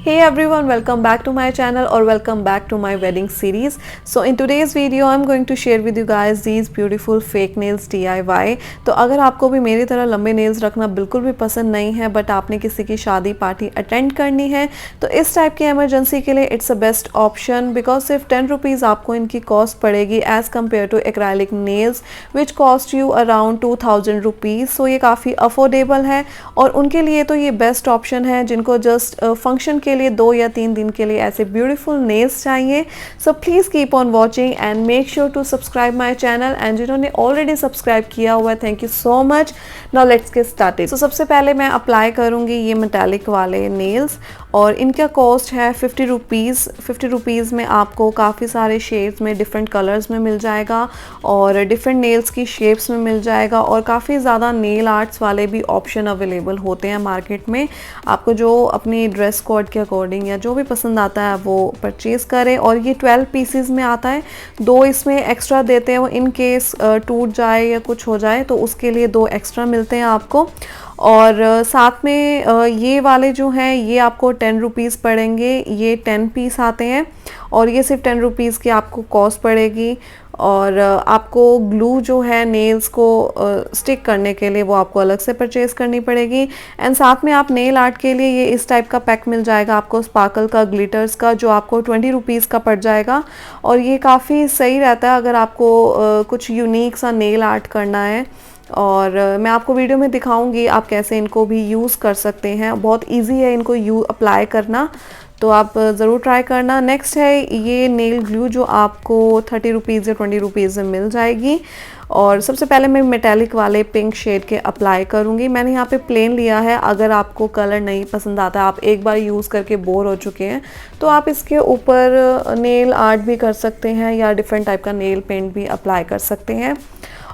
Hey everyone, welcome back to my channel or welcome back to my wedding series. So in today's video I'm going to share with you guys these beautiful fake nails DIY. तो अगर आपको भी मेरी तरह लंबे nails रखना बिल्कुल भी पसंद नहीं है बट आपने किसी की शादी पार्टी अटेंड करनी है तो इस टाइप की इमरजेंसी के लिए it's a best option because सिर्फ 10 रुपीज़ आपको इनकी कॉस्ट पड़ेगी as compare to acrylic nails which cost you around 2000 rupees. So ये काफ़ी अफोर्डेबल है और उनके लिए तो ये बेस्ट ऑप्शन है जिनको जस्ट फंक्शन के लिए 2 या 3 दिन के लिए ऐसे ब्यूटीफुल नेल्स चाहिए. So please keep on watching and make sure to subscribe my channel and जिन्होंने ऑलरेडी सब्सक्राइब किया हुआ है thank you so much. Now let's get started. So सबसे पहले मैं अप्लाई करूँगी ये मेटालिक वाले नेल्स और इनका कॉस्ट है 50 रुपीज़. 50 रुपीज़ में आपको काफ़ी सारे शेड्स में डिफरेंट कलर्स में मिल जाएगा और डिफरेंट नेल्स की शेप्स में मिल जाएगा और काफ़ी ज़्यादा नेल आर्ट्स वाले भी ऑप्शन अवेलेबल होते हैं मार्केट में. आपको जो अपनी ड्रेस कोड के अकॉर्डिंग या जो भी पसंद आता है वो परचेज़ करें. और ये 12 पीसेस में आता है, 2 इसमें एक्स्ट्रा देते हैं वो इन केस टूट जाए या कुछ हो जाए तो उसके लिए 2 एक्स्ट्रा मिलते हैं आपको. और साथ में ये वाले जो हैं ये आपको 10 रुपीज़ पड़ेंगे. ये 10 पीस आते हैं और ये सिर्फ 10 रुपीज़ की आपको कॉस्ट पड़ेगी. और आपको ग्लू जो है नेल्स को स्टिक करने के लिए वो आपको अलग से परचेज़ करनी पड़ेगी. एंड साथ में आप नेल आर्ट के लिए ये इस टाइप का पैक मिल जाएगा आपको स्पार्कल का, ग्लिटर्स का, जो आपको 20 रुपीज़ का पड़ जाएगा. और ये काफ़ी सही रहता है अगर आपको कुछ यूनिक सा नेल आर्ट करना है. और मैं आपको वीडियो में दिखाऊंगी आप कैसे इनको भी यूज़ कर सकते हैं. बहुत इजी है इनको अप्लाई करना तो आप ज़रूर ट्राई करना. नेक्स्ट है ये नेल ग्लू जो आपको 30 रुपीज़ या 20 रुपीज़ में मिल जाएगी. और सबसे पहले मैं मेटालिक वाले पिंक शेड के अप्लाई करूँगी. मैंने यहाँ पे प्लेन लिया है. अगर आपको कलर नहीं पसंद आता, आप एक बार यूज़ करके बोर हो चुके हैं तो आप इसके ऊपर नेल आर्ट भी कर सकते हैं या डिफरेंट टाइप का नेल पेंट भी अप्लाई कर सकते हैं.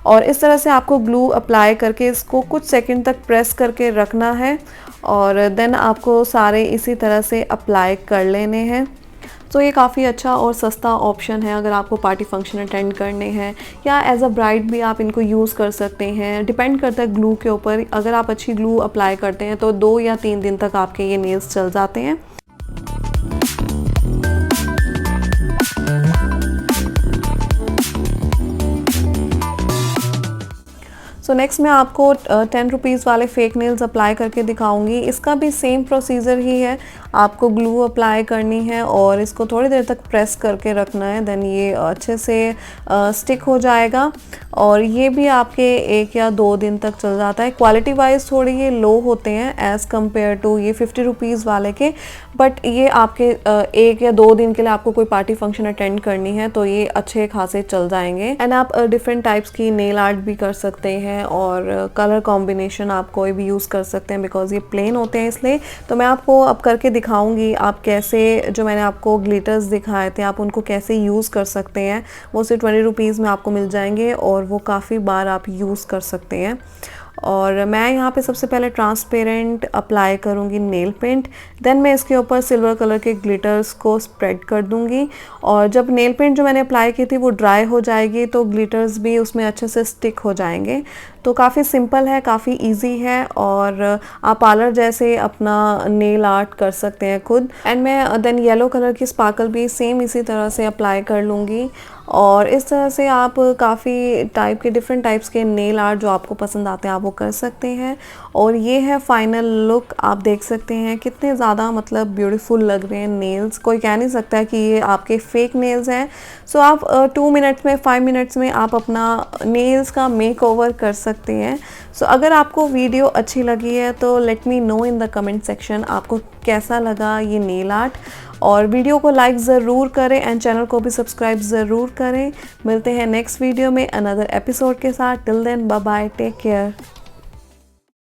और इस तरह से आपको ग्लू अप्लाई करके इसको कुछ सेकंड तक प्रेस करके रखना है और देन आपको सारे इसी तरह से अप्लाई कर लेने हैं. तो ये काफ़ी अच्छा और सस्ता ऑप्शन है अगर आपको पार्टी फंक्शन अटेंड करने हैं या एज अ ब्राइड भी आप इनको यूज़ कर सकते हैं. डिपेंड करता है ग्लू के ऊपर. अगर आप अच्छी ग्लू अप्लाई करते हैं तो 2 या 3 दिन तक आपके ये नेल्स चल जाते हैं. सो नेक्स्ट मैं आपको 10 रुपीज़ वाले फेक नेल्स अप्लाई करके दिखाऊंगी. इसका भी सेम प्रोसीजर ही है. आपको ग्लू अप्लाई करनी है और इसको थोड़ी देर तक प्रेस करके रखना है. देन ये अच्छे से स्टिक हो जाएगा और ये भी आपके 1 या 2 दिन तक चल जाता है. क्वालिटी वाइज थोड़ी ये लो होते हैं एज़ कम्पेयर टू ये 50 रुपीज़ वाले के, बट ये आपके 1 या 2 दिन के लिए आपको कोई पार्टी फंक्शन अटेंड करनी है तो ये अच्छे खासे चल जाएंगे. एंड आप डिफरेंट टाइप्स की नेल आर्ट भी कर सकते हैं और कलर कॉम्बिनेशन आप कोई भी यूज़ कर सकते हैं बिकॉज ये प्लेन होते हैं इसलिए. तो मैं आपको अब करके दिखाऊंगी आप कैसे जो मैंने आपको ग्लिटर्स दिखाए थे आप उनको कैसे यूज़ कर सकते हैं. वो सिर्फ 20 रुपीज़ में आपको मिल जाएंगे और वो काफ़ी बार आप यूज़ कर सकते हैं. और मैं यहाँ पे सबसे पहले ट्रांसपेरेंट अप्लाई करूँगी नेल पेंट. देन मैं इसके ऊपर सिल्वर कलर के ग्लिटर्स को स्प्रेड कर दूँगी. और जब नेल पेंट जो मैंने अप्लाई की थी वो ड्राई हो जाएगी तो ग्लिटर्स भी उसमें अच्छे से स्टिक हो जाएंगे. तो काफ़ी सिंपल है, काफ़ी इजी है और आप पार्लर जैसे अपना नेल आर्ट कर सकते हैं खुद. एंड मैं देन येलो कलर की स्पार्कल भी सेम इसी तरह से अप्लाई कर लूँगी. और इस तरह से आप काफ़ी टाइप के डिफरेंट टाइप्स के नेल आर्ट जो आपको पसंद आते हैं आप वो कर सकते हैं. और ये है फाइनल लुक. आप देख सकते हैं कितने ज़्यादा मतलब ब्यूटीफुल लग रहे हैं नेल्स. कोई कह नहीं सकता कि ये आपके फेक नेल्स हैं. सो आप 2 मिनट्स में 5 मिनट्स में आप अपना नेल्स का मेक ओवर कर सकते हैं. सो अगर आपको वीडियो अच्छी लगी है तो let me know in the comment section आपको कैसा लगा ये नेल आर्ट. और वीडियो को लाइक ज़रूर करें एंड चैनल को भी सब्सक्राइब ज़रूर करें. मिलते हैं नेक्स्ट वीडियो में अनदर एपिसोड के साथ. Till then bye bye, take care.